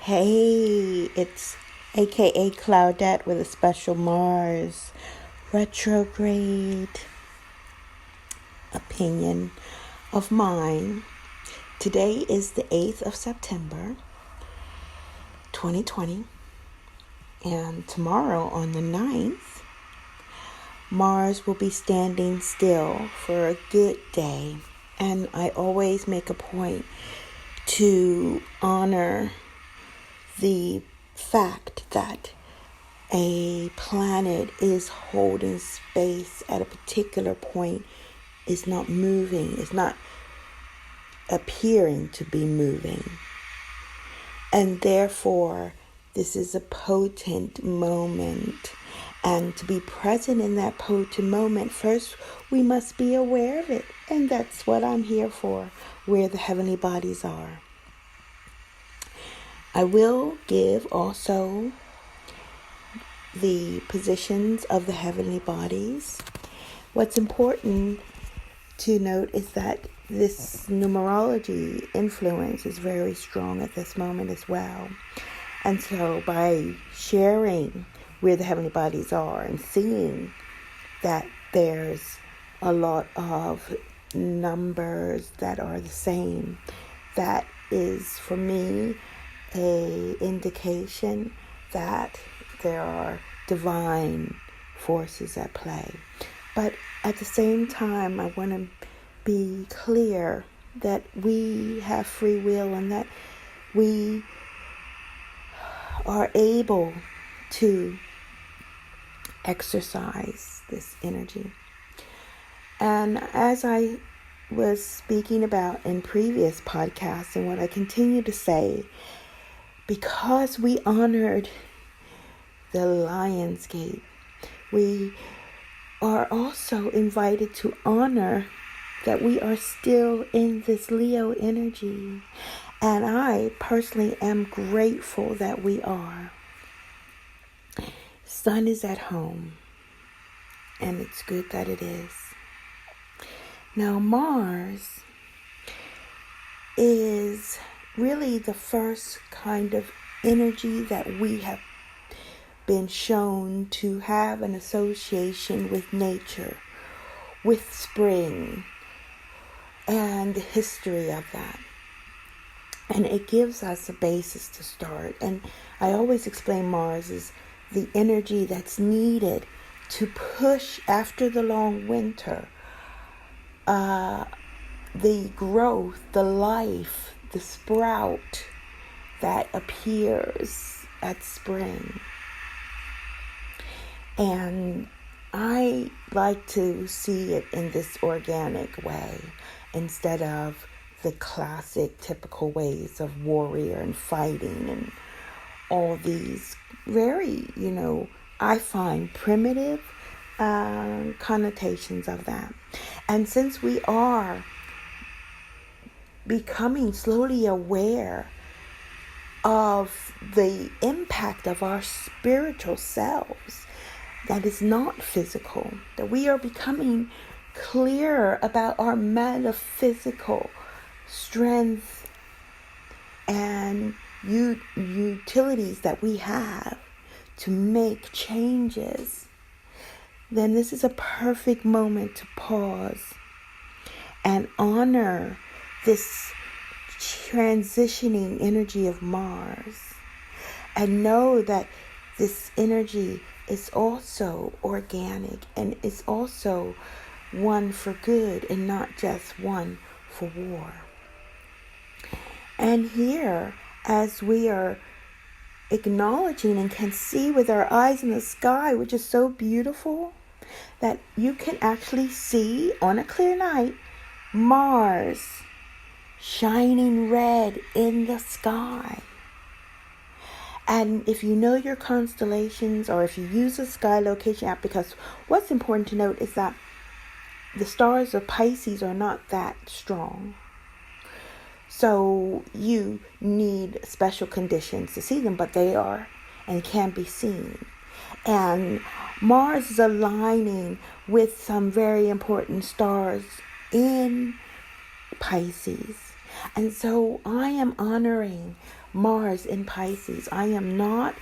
Hey, it's aka Claudette with a special Mars retrograde opinion of mine. Today is the 8th of September, 2020, and tomorrow on the 9th, Mars will be standing still for a good day. And I always make a point to honor the fact that a planet is holding space at a particular point, is not moving, is not appearing to be moving. And therefore, this is a potent moment. And to be present in that potent moment, first we must be aware of it. And that's what I'm here for, where the heavenly bodies are. I will give also the positions of the heavenly bodies. What's important to note is that this numerology influence is very strong at this moment as well. And so by sharing where the heavenly bodies are and seeing that there's a lot of numbers that are the same, that is for me a indication that there are divine forces at play. But at the same time, I want to be clear that we have free will and that we are able to exercise this energy. And as I was speaking about in previous podcasts, and what I continue to say, because we honored the Lion's Gate, we are also invited to honor that we are still in this Leo energy. And I personally am grateful that we are. Sun is at home, and it's good that it is. Now, Mars is really the first kind of energy that we have been shown to have an association with nature, with spring, and the history of that. And it gives us a basis to start. And I always explain Mars as the energy that's needed to push after the long winter, the growth, the life, the sprout that appears at spring. And I like to see it in this organic way instead of the classic typical ways of warrior and fighting and all these very, I find primitive connotations of that. And since we are becoming slowly aware of the impact of our spiritual selves that is not physical, that we are becoming clearer about our metaphysical strength and utilities that we have to make changes, then this is a perfect moment to pause and honor this transitioning energy of Mars, and know that this energy is also organic and is also one for good and not just one for war. And here, as we are acknowledging and can see with our eyes in the sky, which is so beautiful, that you can actually see on a clear night Mars shining red in the sky. And if you know your constellations, or if you use a sky location app, because what's important to note is that the stars of Pisces are not that strong. So you need special conditions to see them, but they are and can be seen. And Mars is aligning with some very important stars in Pisces. And so I am honoring Mars in Pisces. I am not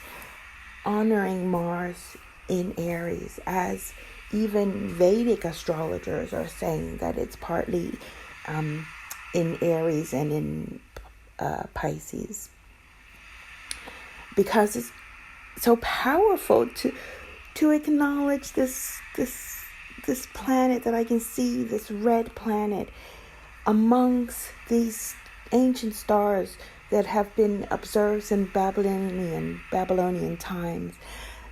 honoring Mars in Aries, as even Vedic astrologers are saying that it's partly in Aries and in Pisces, because it's so powerful to acknowledge this planet that I can see, this red planet, amongst these ancient stars that have been observed since Babylonian times.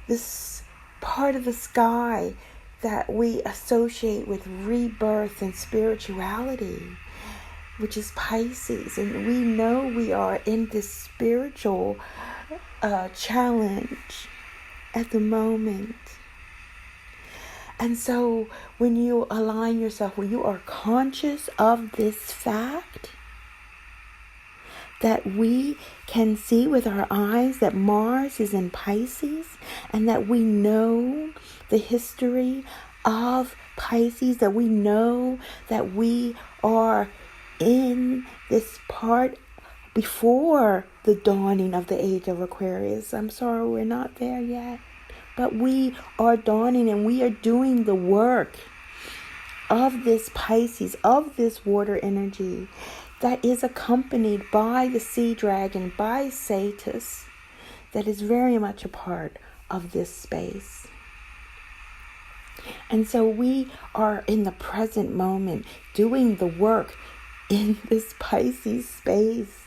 This part of the sky that we associate with rebirth and spirituality, which is Pisces. And we know we are in this spiritual challenge at the moment. And so when you align yourself, when you are conscious of this fact, that we can see with our eyes that Mars is in Pisces, and that we know the history of Pisces, that we know that we are in this part before the dawning of the age of Aquarius. I'm sorry, we're not there yet. But we are dawning, and we are doing the work of this Pisces, of this water energy that is accompanied by the sea dragon, by Cetus, that is very much a part of this space. And so we are in the present moment doing the work in this Pisces space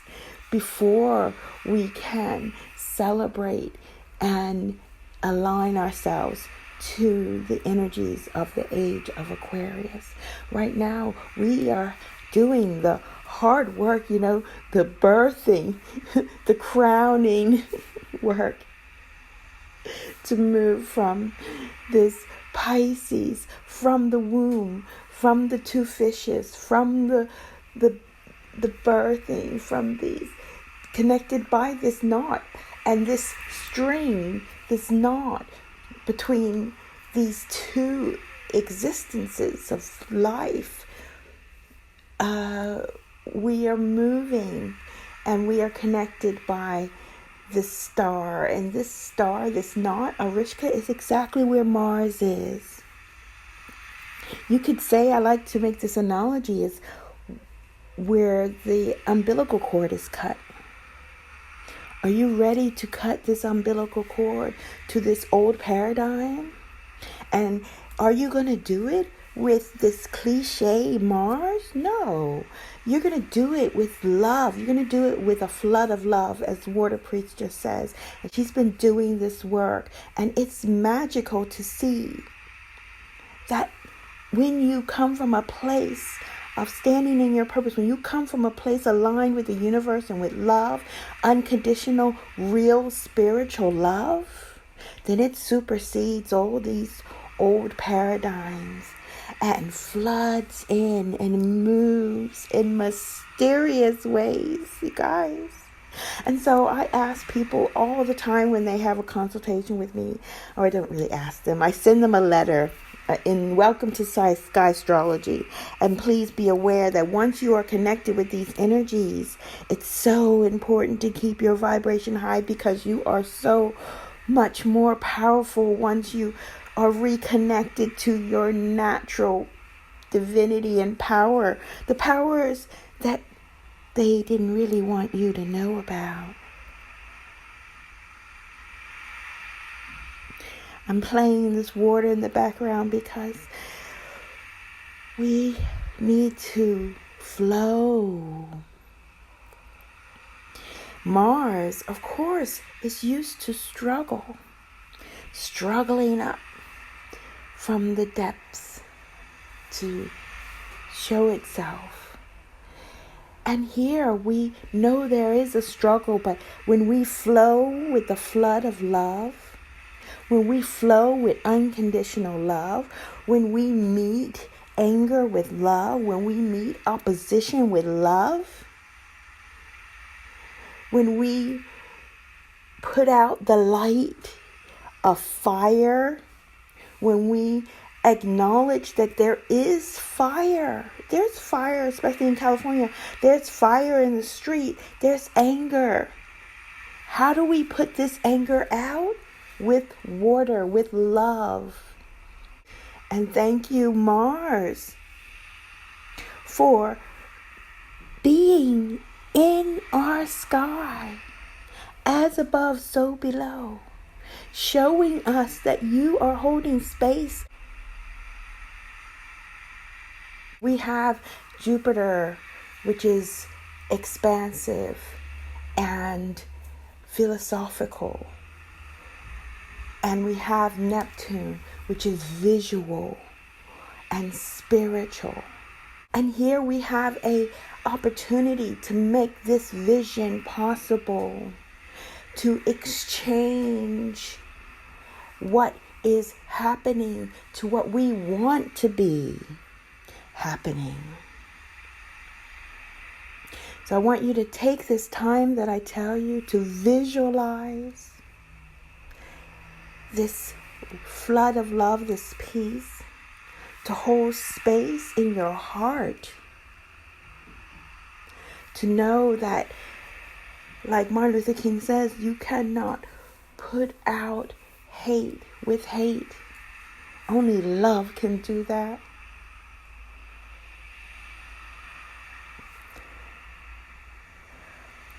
before we can celebrate and align ourselves to the energies of the age of Aquarius. Right now, we are doing the hard work, the birthing, the crowning work to move from this Pisces, from the womb, from the two fishes, from the birthing, from these, connected by this knot and this string, this knot between these two existences of life. We are moving, and we are connected by this star. And this star, this knot, ALRISHA, is exactly where Mars is. You could say, I like to make this analogy, is where the umbilical cord is cut. Are you ready to cut this umbilical cord to this old paradigm? And are you going to do it with this cliche Mars? No. You're going to do it with love. You're going to do it with a flood of love, as WATERPRIESTESS says. And she's been doing this work. And it's magical to see that when you come from a place of standing in your purpose, when you come from a place aligned with the universe and with love, unconditional, real spiritual love, then it supersedes all these old paradigms and floods in and moves in mysterious ways, you guys. And so I ask people all the time when they have a consultation with me, or I don't really ask them, I send them a letter in welcome to Skystrology. And please be aware that once you are connected with these energies, it's so important to keep your vibration high, because you are so much more powerful once you are reconnected to your natural divinity and power. The powers that they didn't really want you to know about. I'm playing this water in the background because we need to flow. Mars, of course, is used to struggling up from the depths to show itself. And here we know there is a struggle, but when we flow with the flood of love, when we flow with unconditional love, when we meet anger with love, when we meet opposition with love, when we put out the light of fire, when we acknowledge that there is fire. There's fire, especially in California. There's fire in the street. There's anger. How do we put this anger out? With water, with love. And thank you, Mars, for being in our sky, as above, so below, showing us that you are holding space. We have Jupiter, which is expansive and philosophical. And we have Neptune, which is visual and spiritual. And here we have an opportunity to make this vision possible, to exchange what is happening to what we want to be happening. So I want you to take this time that I tell you to visualize this flood of love, this peace, to hold space in your heart, to know that, like Martin Luther King says, you cannot put out hate with hate. Only love can do that.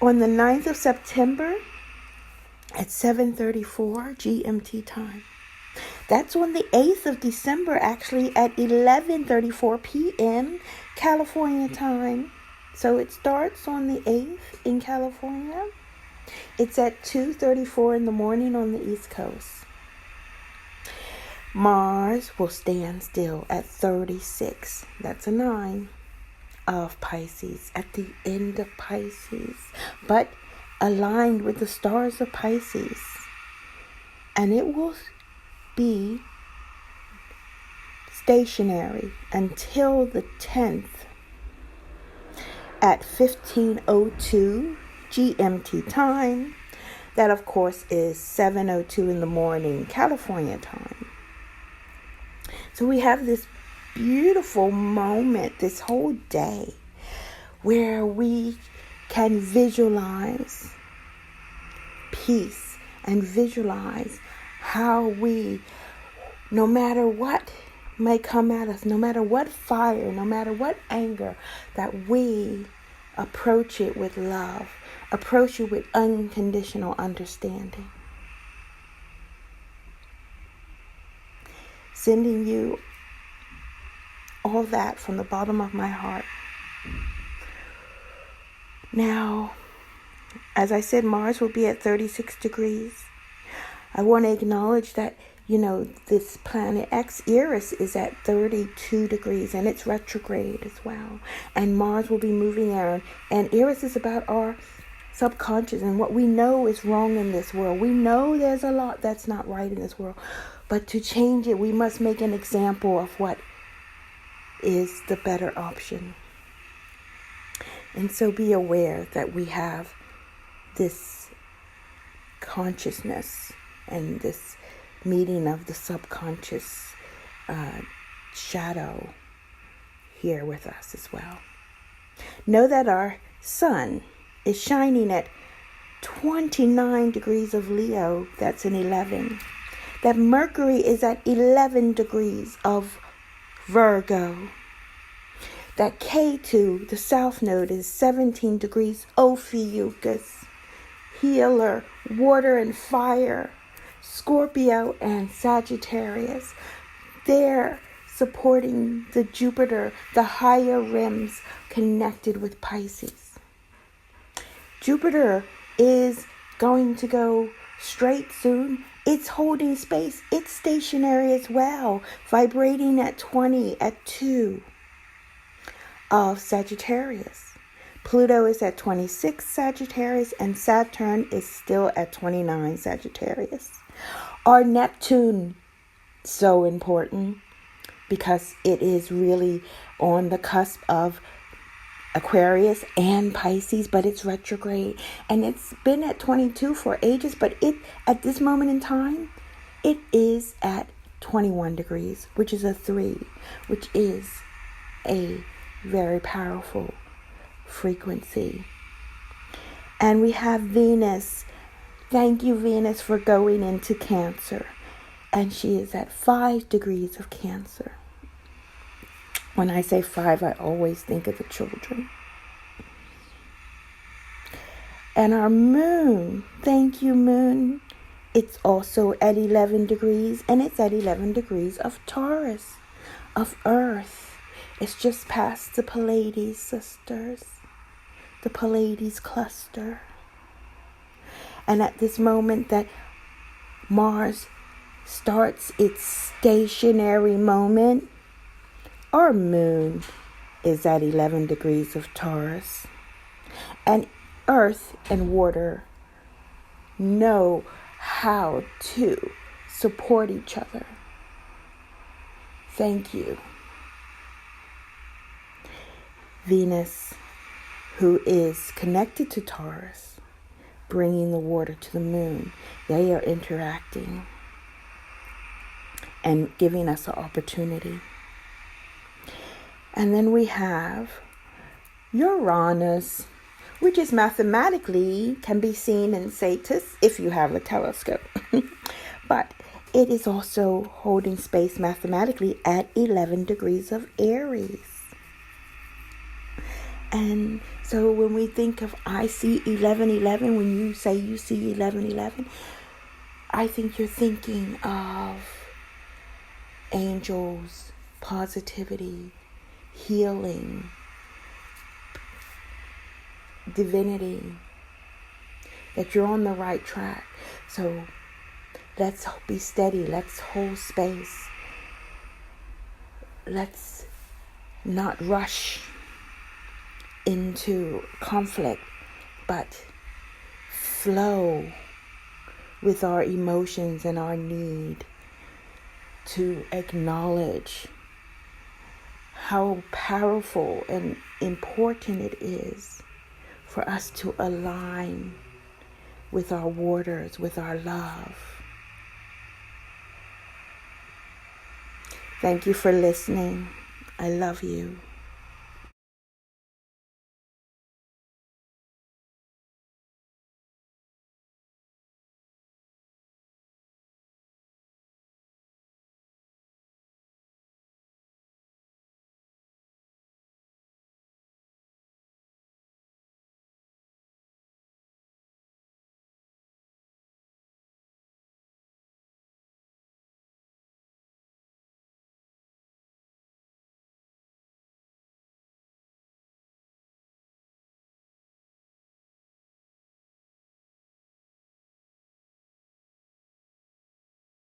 On the 9th of September at 7:34 GMT time. That's on the 8th of December, actually, at 11:34 p.m. California time. So it starts on the 8th in California. It's at 2:34 in the morning on the East Coast. Mars will stand still at 36. That's a 9 of Pisces, at the end of Pisces, but aligned with the stars of Pisces. And it will be stationary until the 10th at 15:02 GMT time. That, of course, is 7:02 in the morning California time. So we have this beautiful moment this whole day where we can visualize peace and visualize how we, no matter what may come at us, no matter what fire, no matter what anger, that we approach it with love, approach it with unconditional understanding. Sending you all that from the bottom of my heart. Now, as I said, Mars will be at 36 degrees. I want to acknowledge that, this planet X, Aries, is at 32 degrees, and it's retrograde as well. And Mars will be moving on. And Aries is about our subconscious and what we know is wrong in this world. We know there's a lot that's not right in this world. But to change it, we must make an example of what is the better option. And so be aware that we have this consciousness and this meeting of the subconscious shadow here with us as well. Know that our sun is shining at 29 degrees of Leo. That's an 11. That Mercury is at 11 degrees of Virgo. That K2, the south node, is 17 degrees Ophiuchus, healer, water and fire, Scorpio and Sagittarius. They're supporting the Jupiter, the higher rims connected with Pisces. Jupiter is going to go straight soon. It's holding space. It's stationary as well, vibrating at 20, at 2 of Sagittarius. Pluto is at 26 Sagittarius, and Saturn is still at 29 Sagittarius. Our Neptune, so important, because it is really on the cusp of Aquarius and Pisces, but it's retrograde, and it's been at 22 for ages, but at this moment in time, it is at 21 degrees, which is a 3, which is a very powerful frequency. And we have Venus Thank you, Venus, for going into Cancer. And she is at 5 degrees of Cancer. When I say 5, I always think of the children. And our moon, thank you, moon. It's also at 11 degrees, and it's at 11 degrees of Taurus, of Earth. It's just past the Pleiades, sisters, the Pleiades cluster. And at this moment that Mars starts its stationary moment, our moon is at 11 degrees of Taurus. And Earth and water know how to support each other. Thank you. Venus, who is connected to Taurus, bringing the water to the moon. They are interacting and giving us an opportunity. And then we have Uranus, which is mathematically can be seen in Cetus if you have a telescope. But it is also holding space mathematically at 11 degrees of Aries. And so when we think of I see 11:11, when you say you see 11:11, I think you're thinking of angels, positivity, healing, divinity, that you're on the right track. So let's be steady. Let's hold space. Let's not rush into conflict, but flow with our emotions and our need to acknowledge how powerful and important it is for us to align with our waters, with our love. Thank you for listening. I love you.